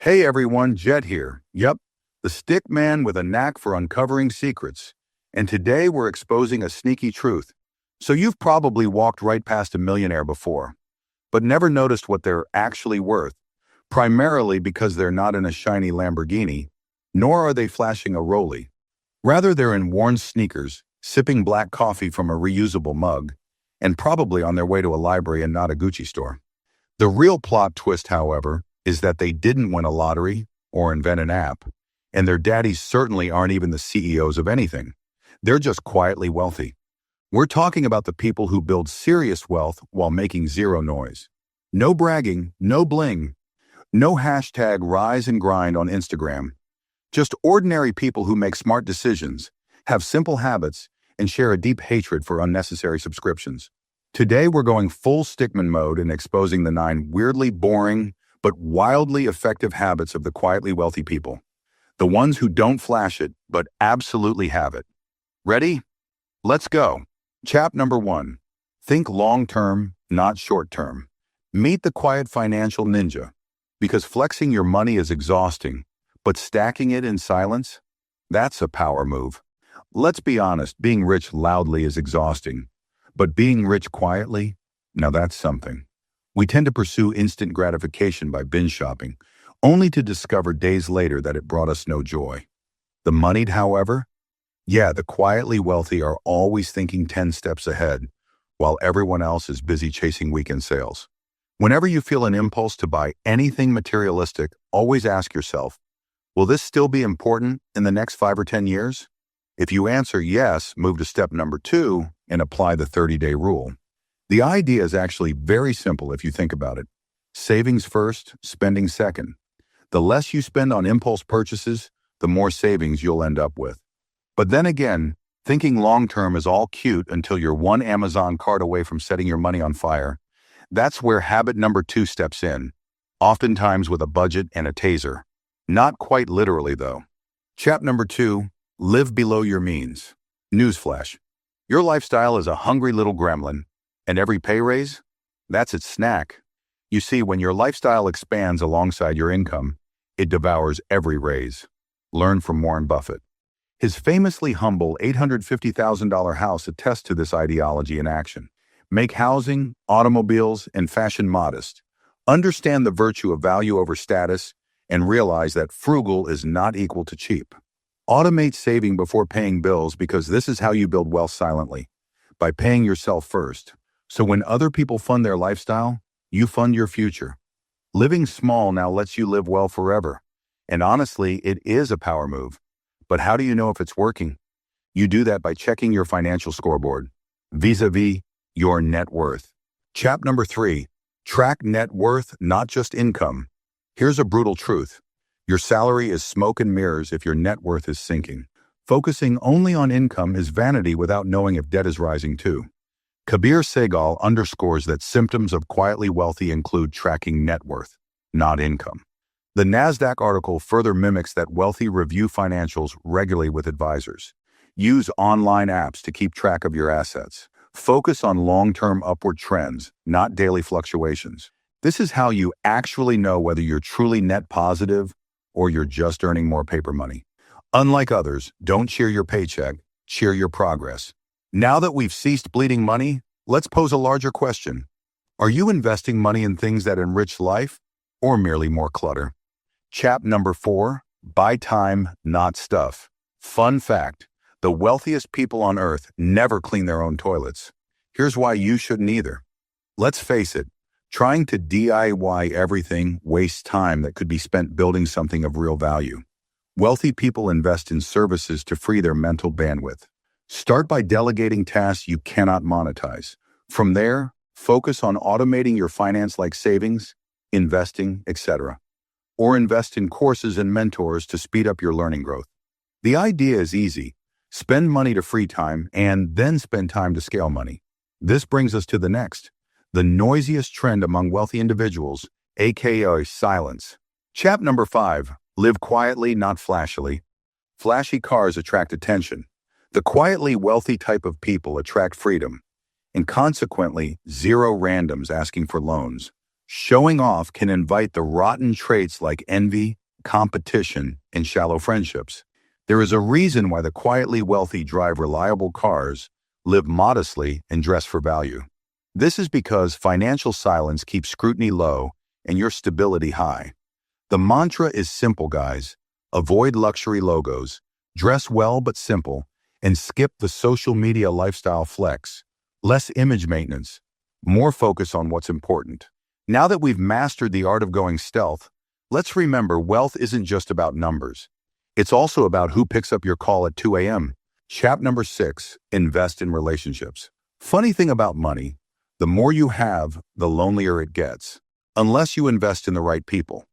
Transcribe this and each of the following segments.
Hey everyone, Jet here. Yep, the stick man with a knack for uncovering secrets. And today we're exposing a sneaky truth. So you've probably walked right past a millionaire before, but never noticed what they're actually worth, primarily because they're not in a shiny Lamborghini, nor are they flashing a Rollie. Rather, they're in worn sneakers, sipping black coffee from a reusable mug, and probably on their way to a library and not a Gucci store. The real plot twist, however, is that they didn't win a lottery or invent an app, and their daddies certainly aren't even the CEOs of anything. They're just quietly wealthy. We're talking about the people who build serious wealth while making zero noise. No bragging, no bling, no hashtag rise and grind on Instagram. Just ordinary people who make smart decisions, have simple habits, and share a deep hatred for unnecessary subscriptions. Today we're going full stickman mode and exposing the 9 weirdly boring but wildly effective habits of the quietly wealthy people. The ones who don't flash it, but absolutely have it. Ready? Let's go. Chap number 1. Think long-term, not short-term. Meet the quiet financial ninja. Because flexing your money is exhausting, but stacking it in silence? That's a power move. Let's be honest, being rich loudly is exhausting. But being rich quietly? Now that's something. We tend to pursue instant gratification by binge shopping, only to discover days later that it brought us no joy. The moneyed, however? Yeah, the quietly wealthy are always thinking 10 steps ahead, while everyone else is busy chasing weekend sales. Whenever you feel an impulse to buy anything materialistic, always ask yourself, will this still be important in the next 5 or 10 years? If you answer yes, move to step number 2 and apply the 30-day rule. The idea is actually very simple if you think about it. Savings first, spending second. The less you spend on impulse purchases, the more savings you'll end up with. But then again, thinking long-term is all cute until you're one Amazon cart away from setting your money on fire. That's where habit number 2 steps in, oftentimes with a budget and a taser. Not quite literally, though. Chap number 2, live below your means. Newsflash. Your lifestyle is a hungry little gremlin, and every pay raise? That's its snack. You see, when your lifestyle expands alongside your income, it devours every raise. Learn from Warren Buffett. His famously humble $850,000 house attests to this ideology in action. Make housing, automobiles, and fashion modest. Understand the virtue of value over status, and realize that frugal is not equal to cheap. Automate saving before paying bills because this is how you build wealth silently, by paying yourself first. So when other people fund their lifestyle, you fund your future. Living small now lets you live well forever. And honestly, it is a power move. But how do you know if it's working? You do that by checking your financial scoreboard, vis-a-vis your net worth. Chap number 3, track net worth, not just income. Here's a brutal truth. Your salary is smoke and mirrors if your net worth is sinking. Focusing only on income is vanity without knowing if debt is rising too. Kabir Segal underscores that symptoms of quietly wealthy include tracking net worth, not income. The NASDAQ article further mimics that wealthy review financials regularly with advisors. Use online apps to keep track of your assets. Focus on long-term upward trends, not daily fluctuations. This is how you actually know whether you're truly net positive or you're just earning more paper money. Unlike others, don't cheer your paycheck, cheer your progress. Now that we've ceased bleeding money, let's pose a larger question. Are you investing money in things that enrich life or merely more clutter? Chap number 4, buy time, not stuff. Fun fact, the wealthiest people on earth never clean their own toilets. Here's why you shouldn't either. Let's face it, trying to DIY everything wastes time that could be spent building something of real value. Wealthy people invest in services to free their mental bandwidth. Start by delegating tasks you cannot monetize. From there, focus on automating your finance like savings, investing, etc. Or invest in courses and mentors to speed up your learning growth. The idea is easy. Spend money to free time and then spend time to scale money. This brings us to the next, the noisiest trend among wealthy individuals, aka silence. Chap number 5, live quietly, not flashily. Flashy cars attract attention. The quietly wealthy type of people attract freedom, and consequently, zero randoms asking for loans. Showing off can invite the rotten traits like envy, competition, and shallow friendships. There is a reason why the quietly wealthy drive reliable cars, live modestly, and dress for value. This is because financial silence keeps scrutiny low and your stability high. The mantra is simple, guys. Avoid luxury logos, dress well but simple, and skip the social media lifestyle flex. Less image maintenance, more focus on what's important. Now that we've mastered the art of going stealth, let's remember wealth isn't just about numbers. It's also about who picks up your call at 2 a.m. Chap number 6, invest in relationships. Funny thing about money, the more you have, the lonelier it gets, unless you invest in the right people.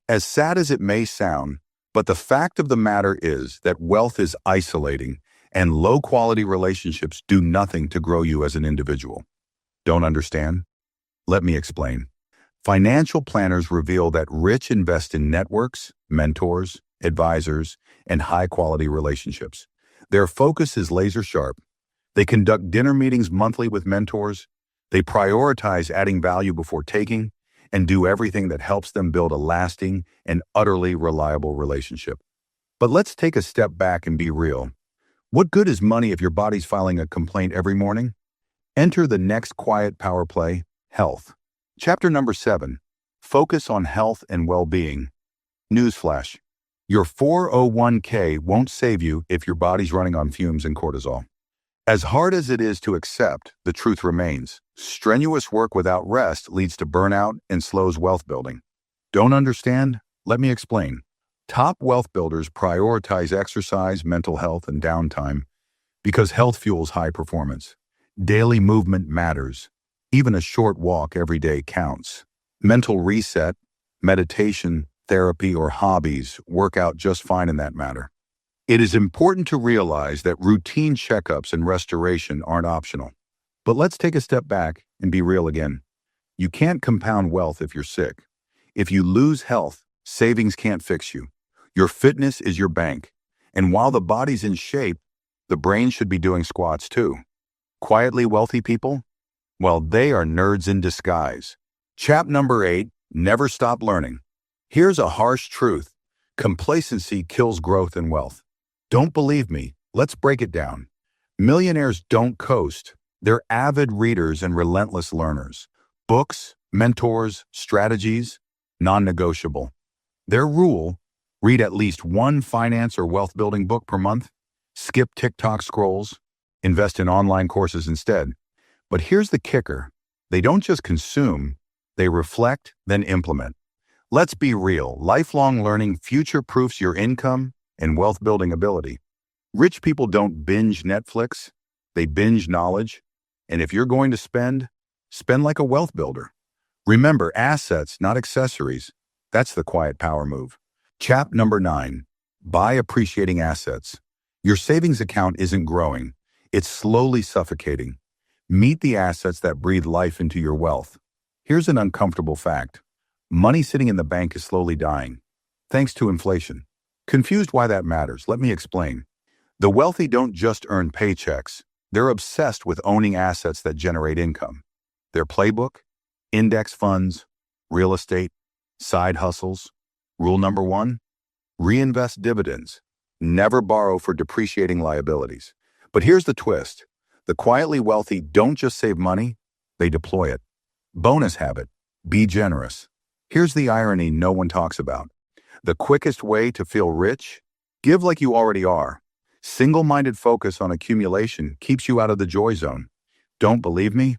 As sad as it may sound, but the fact of the matter is that wealth is isolating, and low-quality relationships do nothing to grow you as an individual. Don't understand? Let me explain. Financial planners reveal that rich invest in networks, mentors, advisors, and high-quality relationships. Their focus is laser-sharp. They conduct dinner meetings monthly with mentors. They prioritize adding value before taking, and do everything that helps them build a lasting and utterly reliable relationship. But let's take a step back and be real. What good is money if your body's filing a complaint every morning? Enter the next quiet power play, health. Chapter number 7, focus on health and well-being. Newsflash, your 401k won't save you if your body's running on fumes and cortisol. As hard as it is to accept, the truth remains. Strenuous work without rest leads to burnout and slows wealth building. Don't understand? Let me explain. Top wealth builders prioritize exercise, mental health, and downtime because health fuels high performance. Daily movement matters. Even a short walk every day counts. Mental reset, meditation, therapy, or hobbies work out just fine in that matter. It is important to realize that routine checkups and restoration aren't optional. But let's take a step back and be real again. You can't compound wealth if you're sick. If you lose health, savings can't fix you. Your fitness is your bank. And while the body's in shape, the brain should be doing squats too. Quietly wealthy people? Well, they are nerds in disguise. Chap number 8, never stop learning. Here's a harsh truth. Complacency kills growth and wealth. Don't believe me? Let's break it down. Millionaires don't coast. They're avid readers and relentless learners. Books, mentors, strategies, non-negotiable. Their rule, read at least one finance or wealth-building book per month, skip TikTok scrolls, invest in online courses instead. But here's the kicker. They don't just consume, they reflect, then implement. Let's be real. Lifelong learning future-proofs your income and wealth-building ability. Rich people don't binge Netflix, they binge knowledge. And if you're going to spend like a wealth builder. Remember, assets, not accessories. That's the quiet power move. Chap number 9, buy appreciating assets. Your savings account isn't growing. It's slowly suffocating. Meet the assets that breathe life into your wealth. Here's an uncomfortable fact. Money sitting in the bank is slowly dying, thanks to inflation. Confused why that matters? Let me explain. The wealthy don't just earn paychecks. They're obsessed with owning assets that generate income. Their playbook, index funds, real estate, side hustles. Rule number 1, reinvest dividends. Never borrow for depreciating liabilities. But here's the twist. The quietly wealthy don't just save money, they deploy it. Bonus habit, be generous. Here's the irony no one talks about. The quickest way to feel rich? Give like you already are. Single-minded focus on accumulation keeps you out of the joy zone. Don't believe me?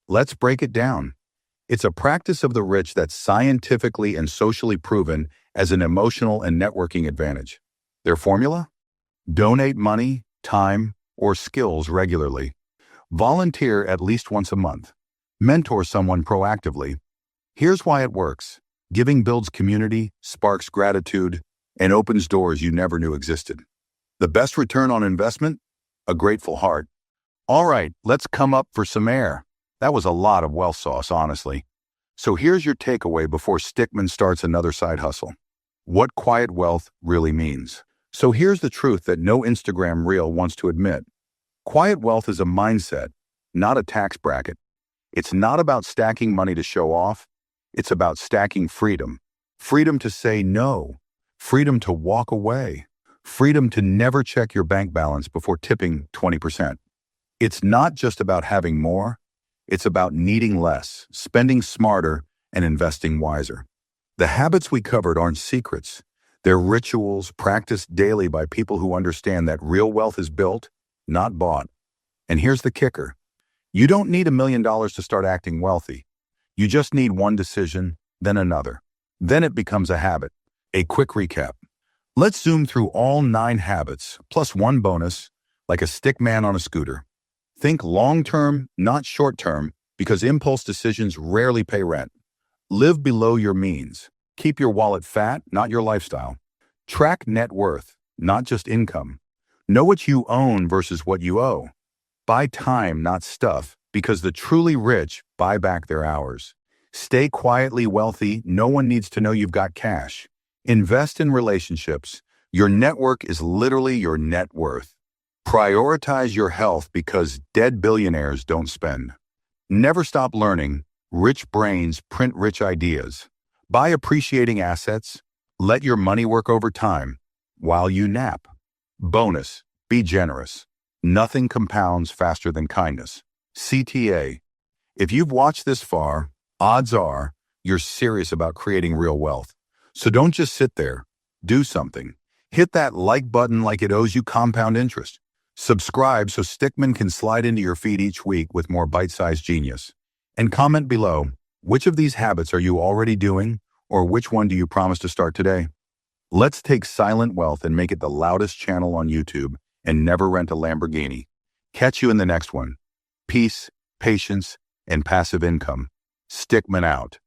Let's break it down. It's a practice of the rich that's scientifically and socially proven as an emotional and networking advantage. Their formula? Donate money, time, or skills regularly. Volunteer at least once a month. Mentor someone proactively. Here's why it works. Giving builds community, sparks gratitude, and opens doors you never knew existed. The best return on investment? A grateful heart. All right, let's come up for some air. That was a lot of wealth sauce, honestly. So here's your takeaway before Stickman starts another side hustle. What quiet wealth really means. So here's the truth that no Instagram reel wants to admit. Quiet wealth is a mindset, not a tax bracket. It's not about stacking money to show off. It's about stacking freedom. Freedom to say no. Freedom to walk away. Freedom to never check your bank balance before tipping 20%. It's not just about having more. It's about needing less, spending smarter, and investing wiser. The habits we covered aren't secrets. They're rituals practiced daily by people who understand that real wealth is built, not bought. And here's the kicker. You don't need $1 million to start acting wealthy. You just need one decision, then another. Then it becomes a habit. A quick recap. Let's zoom through all 9 habits, plus one bonus, like a stickman on a scooter. Think long-term, not short-term, because impulse decisions rarely pay rent. Live below your means. Keep your wallet fat, not your lifestyle. Track net worth, not just income. Know what you own versus what you owe. Buy time, not stuff, because the truly rich buy back their hours. Stay quietly wealthy. No one needs to know you've got cash. Invest in relationships. Your network is literally your net worth. Prioritize your health because dead billionaires don't spend. Never stop learning. Rich brains print rich ideas. Buy appreciating assets. Let your money work over time while you nap. Bonus, be generous. Nothing compounds faster than kindness. CTA. If you've watched this far, odds are you're serious about creating real wealth. So don't just sit there. Do something. Hit that like button like it owes you compound interest. Subscribe so Stickman can slide into your feed each week with more bite-sized genius. And comment below, which of these habits are you already doing, or which one do you promise to start today? Let's take silent wealth and make it the loudest channel on YouTube and never rent a Lamborghini. Catch you in the next one. Peace, patience, and passive income. Stickman out.